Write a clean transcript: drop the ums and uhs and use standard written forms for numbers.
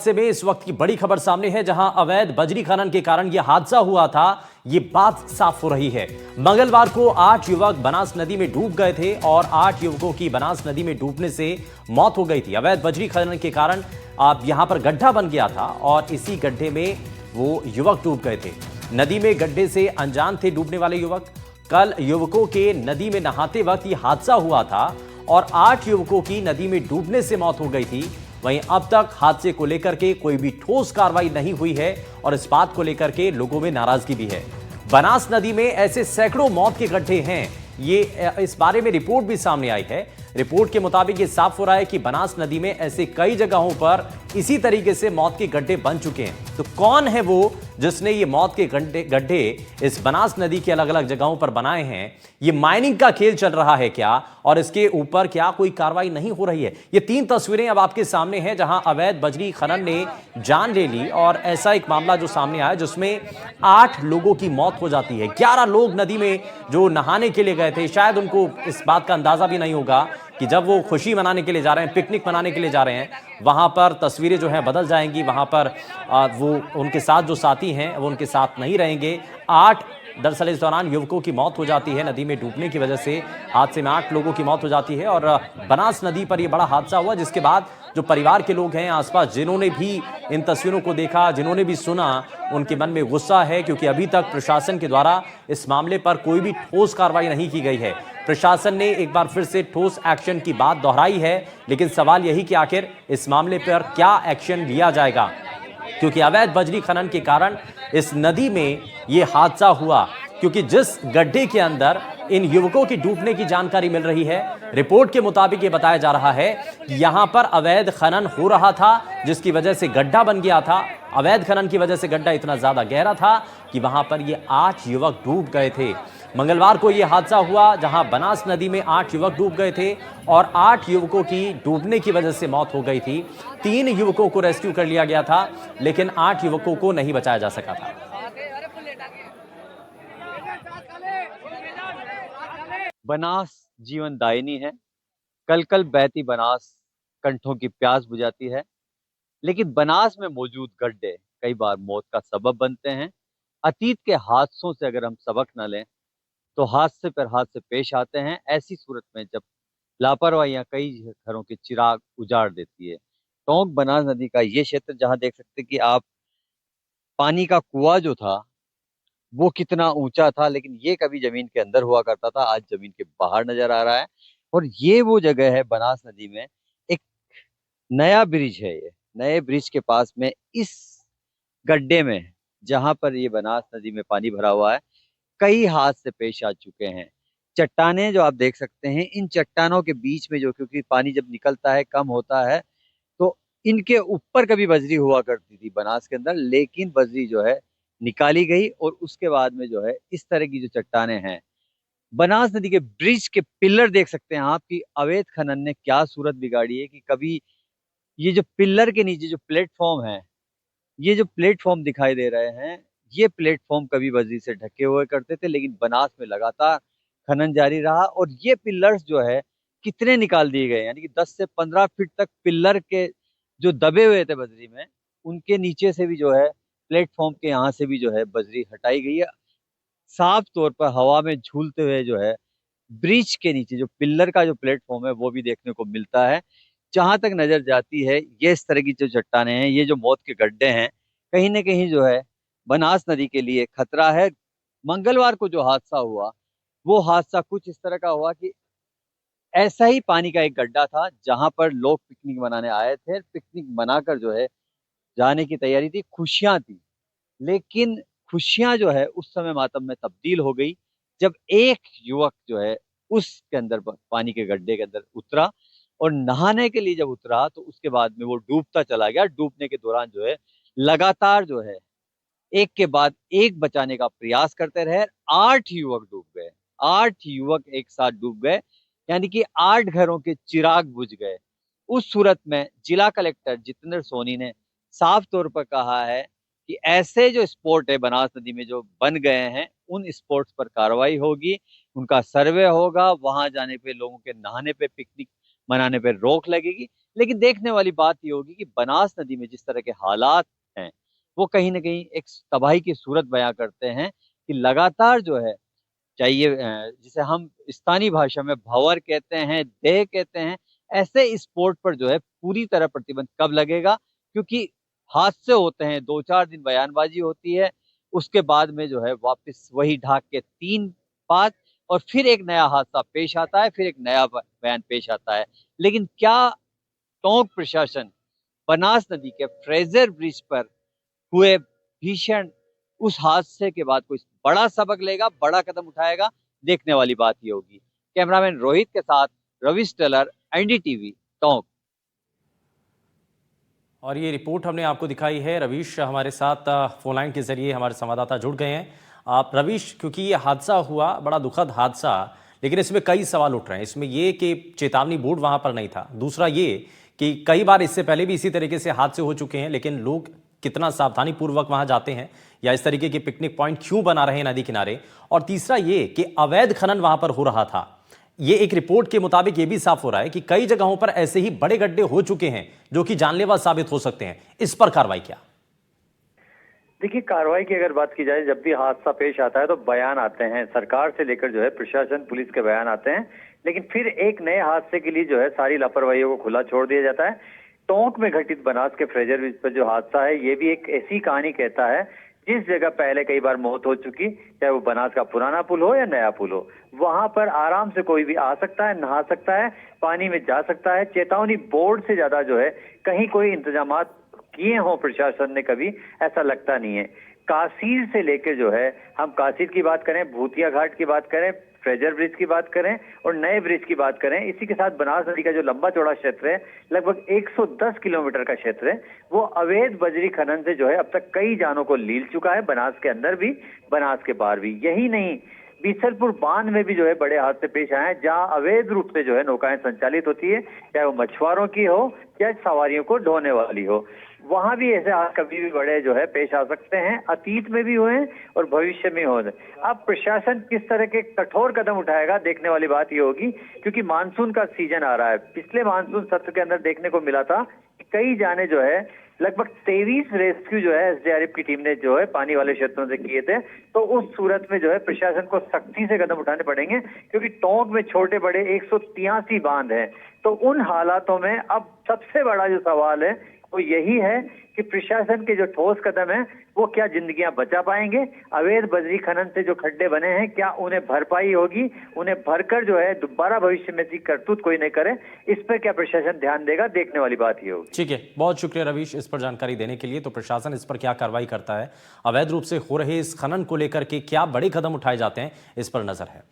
से में इस वक्त की बड़ी खबर सामने है, जहां अवैध बजरी खनन के कारण यह हादसा हुआ था, ये बात साफ हो रही है। मंगलवार को 8 युवक बनास नदी में डूब गए थे और 8 युवकों की बनास नदी में डूबने से मौत हो गई थी। अवैध बजरी खनन के कारण अब यहां पर गड्ढा बन गया था और इसी गड्ढे में वो युवक डूब गए थे। नदी में गड्ढे से अनजान थे डूबने वाले युवक। कल युवकों के नदी में नहाते वक्त यह हादसा हुआ था और 8 युवकों की नदी में डूबने से मौत हो गई थी। वहीं अब तक हादसे को लेकर के कोई भी ठोस कार्रवाई नहीं हुई है और इस बात को लेकर के लोगों में नाराजगी भी है। बनास नदी में ऐसे सैकड़ों मौत के गड्ढे हैं, ये इस बारे में रिपोर्ट भी सामने आई है। रिपोर्ट के मुताबिक ये साफ हो रहा है कि बनास नदी में ऐसे कई जगहों पर इसी तरीके से मौत के गड्ढे बन चुके हैं। तो कौन है वो जिसने ये मौत के गड्ढे इस बनास नदी की अलग अलग जगहों पर बनाए हैं? ये माइनिंग का खेल चल रहा है क्या और इसके ऊपर क्या कोई कार्रवाई नहीं हो रही है? ये 3 तस्वीरें अब आपके सामने हैं, जहां अवैध बजरी खनन ने जान ले ली और ऐसा एक मामला जो सामने आया जिसमें 8 लोगों की मौत हो जाती है। 11 लोग नदी में जो नहाने के लिए गए थे, शायद उनको इस बात का अंदाजा भी नहीं होगा कि जब वो खुशी मनाने के लिए जा रहे हैं, पिकनिक मनाने के लिए जा रहे हैं, वहां पर तस्वीरें जो हैं बदल जाएंगी। वहां पर वो उनके साथ जो साथी हैं वो उनके साथ नहीं रहेंगे। 8 दरअसल इस दौरान युवकों की मौत हो जाती है नदी में डूबने की वजह से। हादसे में 8 लोगों की मौत हो जाती है और बनास नदी पर यह बड़ा हादसा हुआ, जिसके बाद जो परिवार के लोग हैं आसपास, जिन्होंने भी इन तस्वीरों को देखा, जिन्होंने भी सुना, उनके मन में गुस्सा है क्योंकि अभी तक प्रशासन के द्वारा इस मामले पर कोई भी ठोस कार्रवाई नहीं की गई है। प्रशासन ने एक बार फिर से ठोस एक्शन की बात दोहराई है, लेकिन सवाल यही कि आखिर इस मामले पर क्या एक्शन लिया जाएगा, क्योंकि अवैध बजरी खनन के कारण इस नदी में यह हादसा हुआ। क्योंकि जिस गड्ढे के अंदर इन युवकों की डूबने की जानकारी मिल रही है, रिपोर्ट के मुताबिक ये बताया जा रहा है कि यहां पर अवैध खनन हो रहा था, जिसकी वजह से गड्ढा बन गया था। अवैध खनन की वजह से गड्ढा इतना ज्यादा गहरा था कि वहां पर ये 8 युवक डूब गए थे। मंगलवार को यह हादसा हुआ जहां बनास नदी में 8 युवक डूब गए थे और 8 युवकों की डूबने की वजह से मौत हो गई थी। 3 युवकों को रेस्क्यू कर लिया गया था, लेकिन 8 युवकों को नहीं बचाया जा सका था। बनास जीवनदायिनी है। कल कल बहती बनास कंठों की प्यास बुझाती है। लेकिन बनास में मौजूद गड्ढे कई बार मौत का सबब बनते हैं। अतीत के हादसों से अगर हम सबक न लें तो हादसे पर हादसे पेश आते हैं। ऐसी सूरत में जब लापरवाहियां कई घरों के चिराग उजाड़ देती है। टोंक बनास नदी का ये क्षेत्र, जहां देख सकते हैं कि आप पानी का कुआं जो था वो कितना ऊंचा था, लेकिन ये कभी जमीन के अंदर हुआ करता था, आज जमीन के बाहर नजर आ रहा है। और ये वो जगह है बनास नदी में, एक नया ब्रिज है। ये नए ब्रिज के पास में इस गड्ढे में, जहां पर ये बनास नदी में पानी भरा हुआ है, कई हादसे पेश आ चुके हैं। चट्टानें जो आप देख सकते हैं, इन चट्टानों के बीच में जो, क्योंकि पानी जब निकलता है कम होता है, तो इनके ऊपर कभी बजरी हुआ करती थी बनास के अंदर, लेकिन बजरी जो है निकाली गई और उसके बाद में जो है इस तरह की जो चट्टानें हैं, बनास नदी के ब्रिज के पिलर देख सकते हैं आप कि अवैध खनन ने क्या सूरत बिगाड़ी है। कि कभी ये जो पिलर के नीचे जो प्लेटफॉर्म है, ये जो प्लेटफॉर्म दिखाई दे रहे हैं, ये प्लेटफॉर्म कभी बजरी से ढके हुए करते थे, लेकिन बनास में लगातार खनन जारी रहा और ये पिलर्स जो है कितने निकाल दिए गए, यानी कि 10 से 15 फीट तक पिलर के जो दबे हुए थे बजरी में, उनके नीचे से भी जो है, प्लेटफॉर्म के यहाँ से भी जो है बजरी हटाई गई है। साफ तौर पर हवा में झूलते हुए जो है ब्रिज के नीचे जो पिलर का जो प्लेटफॉर्म है वो भी देखने को मिलता है। जहां तक नजर जाती है, ये इस तरह की जो चट्टानें हैं, ये जो मौत के गड्ढे हैं, कहीं ना कहीं जो है बनास नदी के लिए खतरा है। मंगलवार को जो हादसा हुआ, वो हादसा कुछ इस तरह का हुआ कि ऐसा ही पानी का एक गड्ढा था जहां पर लोग पिकनिक मनाने आए थे। पिकनिक मनाकर जो है जाने की तैयारी थी, खुशियां थी, लेकिन खुशियां जो है उस समय मातम में तब्दील हो गई जब एक युवक जो है उसके अंदर पानी के गड्ढे के अंदर उतरा और नहाने के लिए जब उतरा तो उसके बाद में वो डूबता चला गया। डूबने के दौरान जो है लगातार जो है एक के बाद एक बचाने का प्रयास करते रहे। 8 युवक डूब गए, 8 युवक एक साथ डूब गए, यानी कि 8 घरों के चिराग बुझ गए। उस सूरत में जिला कलेक्टर जितेंद्र सोनी ने साफ तौर पर कहा है कि ऐसे जो स्पॉट है बनास नदी में जो बन गए हैं, उन स्पॉट्स पर कार्रवाई होगी, उनका सर्वे होगा, वहां जाने पे लोगों के नहाने पे, पिकनिक बनाने पर रोक लगेगी। लेकिन देखने वाली बात ये होगी कि बनास नदी में जिस तरह के हालात हैं, वो कहीं न कहीं एक तबाही की सूरत बयाँ करते हैं कि लगातार जो है चाहिए जिसे हम स्थानीय भाषा में भंवर कहते हैं, देह कहते हैं, ऐसे स्पोर्ट पर जो है पूरी तरह प्रतिबंध कब लगेगा? क्योंकि हादसे होते हैं, 2-4 दिन बयानबाज़ी होती है, उसके बाद में जो है वापस वही ढाक के 3-5 और फिर एक नया हादसा पेश आता है, फिर एक नया बयान पेश आता है। लेकिन क्या टोंक प्रशासन बनास नदी के फ्रेज़र ब्रिज पर हुए भीषण उस हादसे के बाद कोई बड़ा सबक लेगा, बड़ा कदम उठाएगा, देखने वाली बात ये होगी। कैमरामैन रोहित के साथ रविश टेलर, एनडीटीवी, टोंक। और ये रिपोर्ट हमने आपको दिखाई है। रवीश हमारे साथ फोन लाइन के जरिए हमारे संवाददाता जुड़ गए हैं। आप रवीश, क्योंकि ये हादसा हुआ, बड़ा दुखद हादसा, लेकिन इसमें कई सवाल उठ रहे हैं। इसमें ये कि चेतावनी बोर्ड वहां पर नहीं था, दूसरा ये कि कई बार इससे पहले भी इसी तरीके से हादसे हो चुके हैं, लेकिन लोग कितना सावधानी पूर्वक वहां जाते हैं या इस तरीके के पिकनिक पॉइंट क्यों बना रहे हैं नदी किनारे। और तीसरा ये कि अवैध खनन वहां पर हो रहा था। ये एक रिपोर्ट के मुताबिक ये भी साफ हो रहा है कि कई जगहों पर ऐसे ही बड़े गड्ढे हो चुके हैं जो कि जानलेवा साबित हो सकते हैं। इस पर कार्रवाई क्या? देखिए, कार्रवाई की अगर बात की जाए, जब भी हादसा पेश आता है तो बयान आते हैं, सरकार से लेकर जो है प्रशासन, पुलिस के बयान आते हैं, लेकिन फिर एक नए हादसे के लिए जो है सारी लापरवाहियों को खुला छोड़ दिया जाता है। टोंक में घटित बनास के फ्रेजर ब्रिज पर जो हादसा है, ये भी एक ऐसी कहानी कहता है जिस जगह पहले कई बार मौत हो चुकी, चाहे वो बनास का पुराना पुल हो या नया पुल हो, वहां पर आराम से कोई भी आ सकता है, नहा सकता है, पानी में जा सकता है। चेतावनी बोर्ड से ज्यादा जो है कहीं कोई इंतजाम किए हों प्रशासन ने, कभी ऐसा लगता नहीं है। कासीर से लेकर जो है, हम कासीर की बात करें, भूतिया घाट की बात करें, फ्रेजर ब्रिज की बात करें और नए ब्रिज की बात करें, इसी के साथ बनास नदी का जो लंबा चौड़ा क्षेत्र है, लगभग 110 किलोमीटर का क्षेत्र है, वो अवैध बजरी खनन से जो है अब तक कई जानों को लील चुका है, बनास के अंदर भी, बनास के बाहर भी। यही नहीं, बीसलपुर बांध में भी जो है बड़े हादसे पेश आए हैं, जहां अवैध रूप से जो है नौकाएं संचालित होती है, चाहे वो मछुआरों की हो या सवारियों को ढोने वाली हो। वहां भी ऐसे हाथ कभी भी बड़े जो है पेश आ सकते हैं, अतीत में भी हुए हैं और भविष्य में हो। अब प्रशासन किस तरह के कठोर कदम उठाएगा, देखने वाली बात ये होगी, क्योंकि मानसून का सीजन आ रहा है। पिछले मानसून सत्र के अंदर देखने को मिला था कि कई जाने जो है, लगभग 23 रेस्क्यू जो है एसडीआरएफ की टीम ने जो है पानी वाले क्षेत्रों से किए थे। तो उस सूरत में जो है प्रशासन को सख्ती से कदम उठाने पड़ेंगे, क्योंकि टोंक में छोटे बड़े 183 बांध हैं। तो उन हालातों में अब सबसे बड़ा जो सवाल है वो यही है कि प्रशासन के जो ठोस कदम है वो क्या जिंदगियां बचा पाएंगे। अवैध बजरी खनन से जो खड्डे बने हैं, क्या उन्हें भरपाई होगी, उन्हें भरकर जो है दोबारा भविष्य में ऐसी करतूत कोई नहीं करे, इस पर क्या प्रशासन ध्यान देगा, देखने वाली बात ये होगी। ठीक है, बहुत शुक्रिया रवीश इस पर जानकारी देने के लिए। तो प्रशासन इस पर क्या कार्रवाई करता है, अवैध रूप से हो रहे इस खनन को लेकर के क्या बड़े कदम उठाए जाते हैं, इस पर नजर है।